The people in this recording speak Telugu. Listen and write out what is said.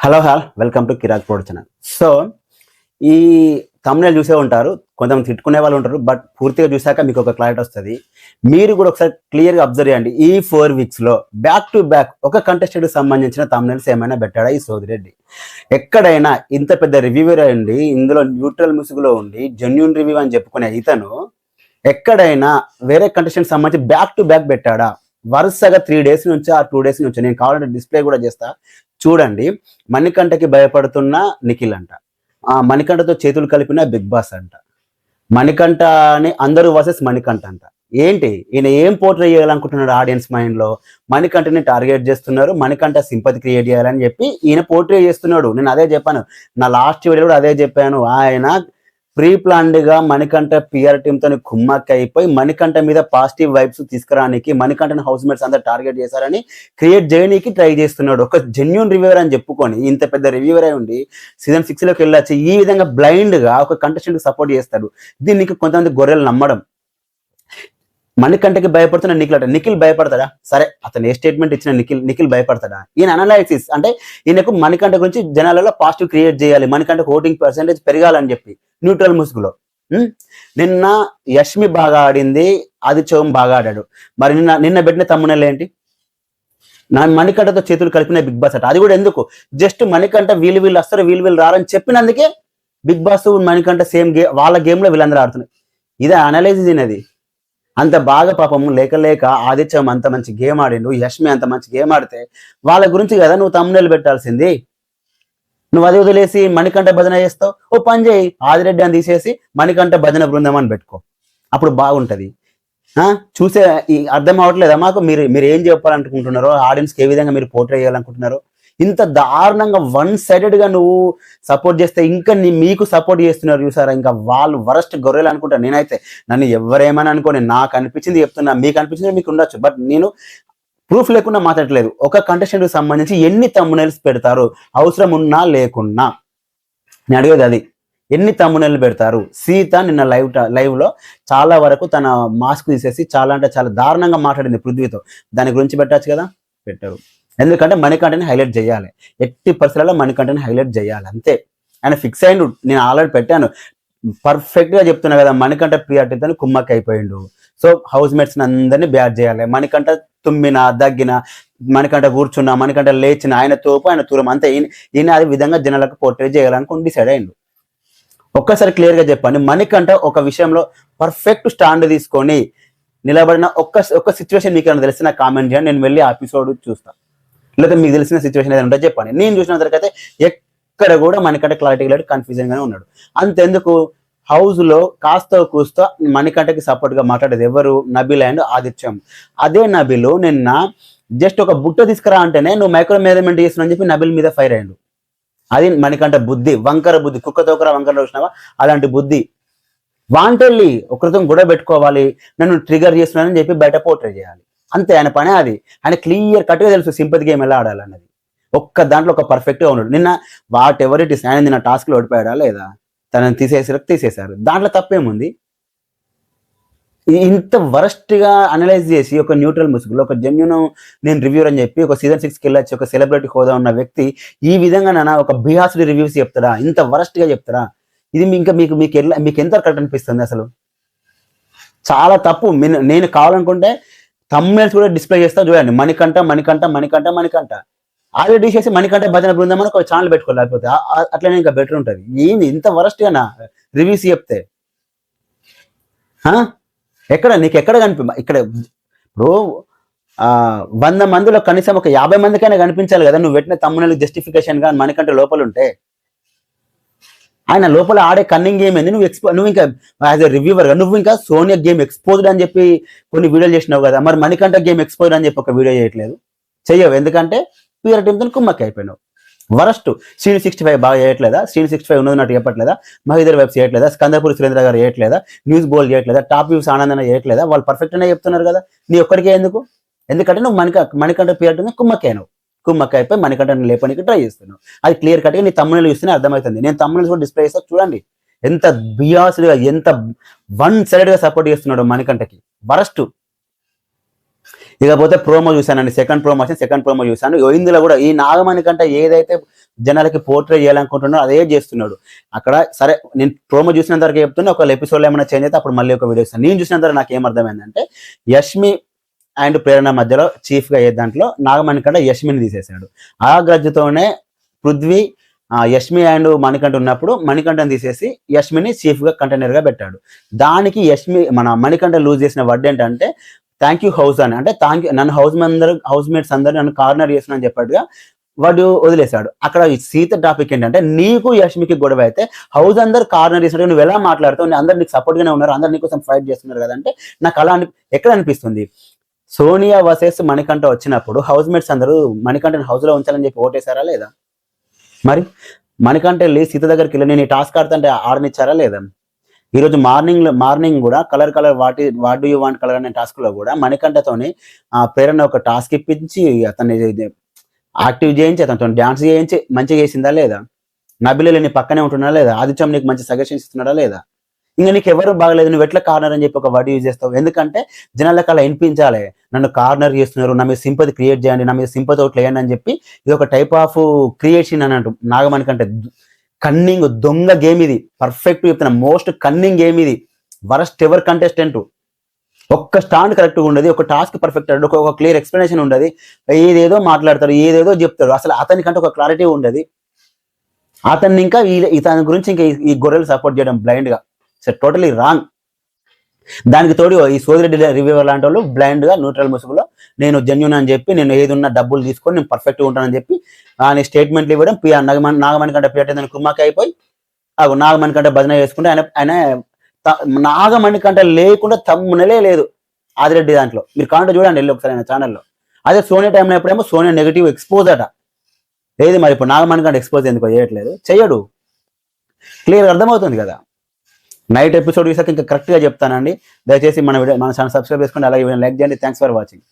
Hello welcome to Kirak prod channel. So ఈ thumbnail చూసే ఉంటారు, కొంతమంది తిట్టుకునే వాళ్ళు ఉంటారు, బట్ పూర్తిగా చూసాక మీకు ఒక క్లారిటీ వస్తుంది. మీరు కూడా ఒకసారి క్లియర్గా అబ్జర్వ్ చేయండి. ఈ 4 వీక్స్లో బ్యాక్ టు బ్యాక్ ఒక కంటెస్టెంట్కి సంబంధించిన thumbnails ఏమైనా పెట్టాడా ఈ సోదిరెడ్డి? ఎక్కడైనా ఇంత పెద్ద రివ్యూవర్ అండి, ఇందులో న్యూట్రల్ ముసుగులో ఉండి జెన్యూన్ రివ్యూ అని చెప్పుకునే ఇతను ఎక్కడైనా వేరే కంటెస్టెంట్ సంబంధించి బ్యాక్ టు బ్యాక్ పెట్టాడా? వరుసగా 3 days నుంచి ఆ 2 days నుంచి నేను కావాలంటే డిస్ప్లే కూడా చేస్తా చూడండి. మణికంఠకి భయపడుతున్న నిఖిల్ అంట, ఆ మణికంఠతో చేతులు కలిపిన బిగ్ బాస్ అంట, మణికంఠ అని అందరూ వర్సెస్ మణికంఠ అంట. ఏంటి ఈయన ఏం పోర్ట్రే చేయాలనుకుంటున్నాడు ఆడియన్స్ మైండ్ లో? మణికంఠని టార్గెట్ చేస్తున్నారు, మణికంఠ సింపతి క్రియేట్ చేయాలని చెప్పి ఈయన పోర్ట్రే చేస్తున్నాడు. నేను అదే చెప్పాను, నా లాస్ట్ వీడియో కూడా అదే చెప్పాను. ఆయన ప్రీ ప్లాన్డ్ గా మణికంఠ పిఆర్ టీమ్ తో కుమ్మక్క అయిపోయి మణికంఠ మీద పాజిటివ్ వైబ్స్ తీసుకురానికి మణికంఠని హౌస్ మేట్స్ అందరు టార్గెట్ చేశారని క్రియేట్ చేయడానికి ట్రై చేస్తున్నాడు. ఒక జెన్యూన్ రివ్యూవర్ అని చెప్పుకొని ఇంత పెద్ద రివ్యూవర్ అయి ఉండి సీజన్ 6 లోకి వెళ్ళొచ్చి ఈ విధంగా బ్లైండ్ గా ఒక కంటెస్టెంట్ సపోర్ట్ చేస్తాడు. దీనికి కొంతమంది గొర్రెలు నమ్మడం. మణికంఠకి భయపడుతున్న నిఖిల్ భయపడతాడా? సరే, అతను ఏ స్టేట్మెంట్ ఇచ్చిన నిఖిల్ భయపడతాడా? ఈయన అనాలైసిస్ అంటే ఈయనకు మణికంఠ గురించి జనాలలో పాజిటివ్ క్రియేట్ చేయాలి, మణికంఠకు ఓటింగ్ పర్సెంటేజ్ పెరగాలని చెప్పి న్యూట్రల్ ముసుగులో. నిన్న యష్మి బాగా ఆడింది, ఆదిత్యం బాగా ఆడాడు. మరి నిన్న పెట్టిన తమ్మునెల్ ఏంటి? నా మణికంఠతో చేతులు కలిపిన బిగ్ బాస్ అట. అది కూడా ఎందుకు? జస్ట్ మణికంఠ వీళ్ళు వస్తారు, వీళ్ళు రారని చెప్పినందుకే Bigg Boss Manikanta same game, వాళ్ళ గేమ్ లో వీళ్ళందరూ ఆడుతున్నారు. ఇదే అనాలైసిస్ అయినది. అంత బాగా పాపం లేక ఆదిత్యం అంత మంచి గేమ్ ఆడిండు, యష్మి అంత మంచి గేమ్ ఆడితే వాళ్ళ గురించి కదా నువ్వు తమ్మునెల్ పెట్టాల్సింది. నువ్వు అది వదిలేసి మణికంఠ భజన చేస్తావు. ఓ పని చేయి, ఆదిరెడ్డి అని తీసేసి మణికంఠ భజన బృందం అని పెట్టుకో, అప్పుడు బాగుంటది. చూసే అర్థం అవ్వట్లేదా మాకు? మీరు ఏం చెప్పాలనుకుంటున్నారో, ఆడియన్స్కి ఏ విధంగా మీరు పోర్ట్రే చేయాలనుకుంటున్నారో? ఇంత దారుణంగా 1-sided గా నువ్వు సపోర్ట్ చేస్తే ఇంకా మీకు సపోర్ట్ చేస్తున్నారు చూసారా, ఇంకా వాళ్ళు వరస్ట్ గొర్రెలు అనుకుంటా. నేనైతే నన్ను ఎవరేమని అనుకోని, నాకు అనిపించింది చెప్తున్నా, మీకు అనిపించింది మీకు ఉండొచ్చు, బట్ నేను ప్రూఫ్ లేకుండా మాట్లాడలేదు. ఒక కంటెస్టెంట్ సంబంధించి ఎన్ని thumbnails పెడతారు అవసరం ఉన్నా లేకున్నా? నేను అడిగేది అది. ఎన్ని thumbnails పెడతారు? సీత నిన్న లైవ్ లో చాలా వరకు తన మాస్క్ తీసేసి చాలా అంటే చాలా దారుణంగా మాట్లాడింది పృథ్వీతో. దాని గురించి పెట్టచ్చు కదా, పెట్టారు. ఎందుకంటే మణికంఠని హైలైట్ చేయాలి, ఎట్టి పరిస్థితుల్లో మణికంఠని హైలైట్ చేయాలి, అంతే. ఆయన ఫిక్స్ అయ్యిండు. నేను ఆల్రెడీ పెట్టాను, పర్ఫెక్ట్ గా చెప్తున్నా కదా, మణికంఠ ప్రియారిటీతో కుమ్మక్క అయిపోయిండు. సో హౌస్ మేట్స్ అందరినీ బ్యాట్ చేయాలి. మణికంఠ తుమ్మిన దగ్గిన, మణికంఠ కూర్చున్నా, మణికంఠ లేచిన, ఆయన తోపు ఆయన తూరం అంతే. ఈయన అది విధంగా జనాలకు పోర్ట్రే చేయాలనుకుని డిసైడ్ అయ్యిండు. ఒక్కసారి క్లియర్ గా చెప్పండి, మణికంఠ ఒక విషయంలో పర్ఫెక్ట్ స్టాండ్ తీసుకొని నిలబడిన ఒక్క సిచ్యువేషన్ మీకు ఏమైనా తెలిసిన కామెంట్ చేయండి, నేను వెళ్ళి ఆ ఎపిసోడ్ చూస్తాను. లేదా మీకు తెలిసిన సిచ్యువేషన్ ఏదైనా ఉంటే చెప్పండి. నేను చూసిన వరకైతే ఎక్కడ కూడా మణికంఠ క్లారిటీ లేదు, కన్ఫ్యూజన్ గానే ఉన్నాడు. అంతెందుకు, హౌస్ లో కాస్త కూస్తో మణికంఠకి సపోర్ట్ గా మాట్లాడేది ఎవరు? నబిల్ అండ్ ఆదిత్యం. అదే నబిల్ నిన్న జస్ట్ ఒక బుట్ట తీసుకురా అంటేనే నువ్వు మైక్రో మేనేజ్మెంట్ చేస్తున్నా అని చెప్పి నబిల్ మీద ఫైర్ అయ్యాడు. అది మణికంఠ బుద్ధి, వంకర బుద్ధి, కుక్కతోకర వంకర చూసినావా అలాంటి బుద్ధి. వాంటెళ్ళి ఒకరితో గొడవ పెట్టుకోవాలి, నన్ను ట్రిగర్ చేస్తున్నానని చెప్పి బయట పోర్ట్రే చేయాలి, అంతే. ఆయన పనే అది. ఆయన క్లియర్ కట్గా తెలుసు సింపతి గేమ్ ఎలా ఆడాలన్నది. ఒక్క దాంట్లో ఒక పర్ఫెక్ట్గా ఉన్నాడు. నిన్న వాట్ ఎవర్ ఇట్ ఇస్, ఆయన నిన్న టాస్క్లో ఓడిపోయాడా లేదా? తనని తీసేశారు, దాంట్లో తప్పేముంది? ఇంత వరస్ట్గా అనలైజ్ చేసి ఒక న్యూట్రల్ ముసుగులో ఒక జెన్యూన్ నేను రివ్యూర్ అని చెప్పి ఒక సీజన్ 6కి వెళ్ళొచ్చి ఒక సెలబ్రిటీ హోదా ఉన్న వ్యక్తి ఈ విధంగా నాన్న ఒక బిహాస్డ్ రివ్యూస్ చెప్తారా? ఇంత వరస్ట్గా చెప్తారా? ఇది ఇంకా మీకు ఎంత కరెక్ట్ అనిపిస్తుంది? అసలు చాలా తప్పు. నేను కావాలనుకుంటే thumbnails కూడా డిస్ప్లే చేస్తా చూడండి, మణికంఠ మణికంఠ మణికంఠ మణికంఠ. ఆల్రెడీ చేసి మణికంఠ భజన బృందం అని ఒక ఛానల్ పెట్టుకోలేకపోతే అట్లనే ఇంకా బెటర్ ఉంటుంది. ఏంది ఇంత వరస్ట్గానా రివ్యూస్ చెప్తే? ఎక్కడ నీకు ఎక్కడ ఇక్కడ ఇప్పుడు 100 మందిలో కనీసం ఒక 50 మందికైనా కనిపించాలి కదా నువ్వు పెట్టిన thumbnail జస్టిఫికేషన్ గా. మణికంఠ లోపల ఉంటే ఆయన లోపల ఆడే కన్నింగ్ గేమ్ ఏంది? నువ్వు ఇంకా యాజ్ ఎ రివ్యూవర్ గా నువ్వు ఇంకా సోనియా గేమ్ ఎక్స్పోజ్డ్ అని చెప్పి కొన్ని వీడియోలు చేసినావు కదా, మరి మణికంఠ గేమ్ ఎక్స్పోజ్డ్ అని చెప్పి ఒక వీడియో చేయట్లేదు, చెయ్యవు. ఎందుకంటే పిఆర్ టీంతో కుమ్మక్క అయిపోయినావు. వరస్ట్. శ్రీను 65 బాగా చేయట్లేదా? శ్రీను 65 ఉన్నది నాకు చెప్పట్లేదా? మహిదర్ వైబ్స్ చేయట్లేదా? స్కందపూరి సురేంద్ర గారు చేయట్లేదా? న్యూస్ బోల్ చేయట్లేదా? టాప్ వ్యూస్ ఆనందన చేయట్లేదా? వాళ్ళు పర్ఫెక్ట్ అనే చెప్తున్నారు కదా, నీ ఒక్కడికే ఎందుకు? ఎందుకంటే నువ్వు మణికంఠ పిఆర్ టీంతో కుమ్మక్క అయిపోయి మణికంఠని లేపడానికి ట్రై చేస్తున్నావు. అది క్లియర్ కట్గా నీ thumbnail చూస్తేనే అర్థమవుతుంది. నేను thumbnails కూడా డిస్ప్లే చేస్తా చూడండి, ఎంత బియాస్డ్గా, ఎంత 1-sided గా సపోర్ట్ చేస్తున్నాడు మణికంఠకి. వరస్ట్. ఇకపోతే ప్రోమో చూశానండి, సెకండ్ ప్రోమో చూశాను. ఇందులో కూడా ఈ నాగమణి కంటే ఏదైతే జనాలకి పోర్ట్రే చేయాలనుకుంటున్నాడో అదే చేస్తున్నాడు అక్కడ. సరే నేను ప్రోమో చూసినంత వరకు చెప్తున్నా, ఒక ఎపిసోడ్లో ఏమైనా చేంజ్ అయితే అప్పుడు మళ్ళీ ఒక వీడియో ఇస్తాను. నేను చూసినంత వరకు నాకు ఏమర్థమైందంటే యష్మి అండ్ ప్రేరణ మధ్యలో చీఫ్ గా అయ్యే దాంట్లో నాగమణి కంటే యష్మిని తీసేశాడు. ఆ గ్రజ్జుతోనే పృథ్వీ యష్మి అండ్ మణికంఠ ఉన్నప్పుడు మణికంఠని తీసేసి యష్మిని చీఫ్ గా కంటైనర్ గా పెట్టాడు. దానికి మన మణికంఠ లూజ్ చేసిన వర్డ్ ఏంటంటే థ్యాంక్ యూ హౌస్ అని, అంటే థ్యాంక్ యూ నన్ను హౌస్ మేట్స్ అందరూ నన్ను కార్నర్ చేస్తున్నా అని చెప్పాడుగా వాడు వదిలేశాడు. అక్కడ సీత టాపిక్ ఏంటంటే నీకు యష్మికి గొడవ అయితే హౌస్ అందరు కార్నర్ చేసినట్టు నువ్వు ఎలా మాట్లాడుతావు, అందరు నీకు సపోర్ట్ గానే ఉన్నారు, అందరు నీకోసం ఫైట్ చేస్తున్నారు కదంటే నాకు అలా ఎక్కడ అనిపిస్తుంది. సోనియా వర్సెస్ మణికంఠ వచ్చినప్పుడు హౌస్ మేట్స్ అందరూ మణికంఠని హౌస్ లో ఉంచాలని చెప్పి ఓటేశారా లేదా? మరి మణికంఠ వెళ్ళి సీత దగ్గరికి వెళ్ళి నేను ఈ టాస్క్ ఆడుతుంటే ఆడనిచ్చారా లేదా? ఈరోజు మార్నింగ్ కూడా colour what do you want colour అనే టాస్క్ లో కూడా మణికంఠతోని ప్రేరణ ఒక టాస్క్ ఇప్పించి అతన్ని యాక్టివ్ చేయించి అతనితో డాన్స్ చేయించి మంచిగా చేసిందా లేదా? నబిల్ నీ పక్కనే ఉంటున్నాడా లేదా? ఆదిత్యం నీకు మంచి సజెషన్స్ ఇస్తున్నాడా లేదా? ఇంకా నీకు ఎవరు బాగలేదు, నువ్వు ఎట్లా కార్నర్ అని చెప్పి ఒక వర్డ్ యూజ్ చేస్తావు? ఎందుకంటే జనాలకు అలా వినిపించాలి, నన్ను కార్నర్ చేస్తున్నారు, నా మీద సింపతి క్రియేట్ చేయండి, నా మీద సింపతి ఓట్లు వేయండి అని చెప్పి ఇది ఒక టైప్ ఆఫ్ క్రియేషన్ అని అంటూ నాగమణి కంటే కన్నింగ్ దొంగ గేమ్ ఇది. పర్ఫెక్ట్ చెప్తున్నా, మోస్ట్ కన్నింగ్ గేమ్ ఇది. Worst ever contestant. ఒక్క స్టాండ్ కరెక్ట్గా ఉండదు, ఒక టాస్క్ పర్ఫెక్ట్ ఒక క్లియర్ ఎక్స్ప్లెనేషన్ ఉండదు, ఏదేదో మాట్లాడతారు, ఏదేదో చెప్తారు, అసలు అతనికంటే ఒక క్లారిటీ ఉండదు. అతన్ని ఇంకా ఇతని గురించి ఇంకా ఈ గొర్రెలు సపోర్ట్ చేయడం బ్లైండ్ గా టోటలీ రాంగ్. దానికి తోడు ఈ సోదిరెడ్డి రివ్యూవర్ లాంటి వాళ్ళు బ్లైండ్ గా న్యూట్రల్ ముసుగులో నేను జెన్యూన్ అని చెప్పి నేను ఏది ఉన్నా డబ్బులు తీసుకొని నేను పర్ఫెక్ట్గా ఉంటానని చెప్పి ఆయన స్టేట్మెంట్లు ఇవ్వడం, నాగమణి కంటే పేట కుమ్మకి అయిపోయి నాగమణి కంటే భజన చేసుకుంటే ఆయన నాగమణి కంటే లేకుండా తమ్మునలే లేదు ఆదిరెడ్డి దాంట్లో. మీరు కాంటే చూడండి వెళ్ళి ఒకసారి ఆయన ఛానల్లో. అదే సోనియా టైంలో ఎప్పుడేమో సోనియా నెగిటివ్ ఎక్స్పోజ్ అట. ఏది మరి ఇప్పుడు నాగమణి కంటే ఎక్స్పోజ్ ఎందుకు చేయట్లేదు? చెయ్యడు, క్లియర్ అర్థమవుతుంది కదా. నైట్ ఎపిసోడ్ చూసాక ఇంకా కరెక్ట్గా చెప్తానండి. దయచేసి మన ఛానల్ సబ్స్క్రైబ్ చేసుకోండి, అలాగే లైక్ చేయండి. Thanks for watching.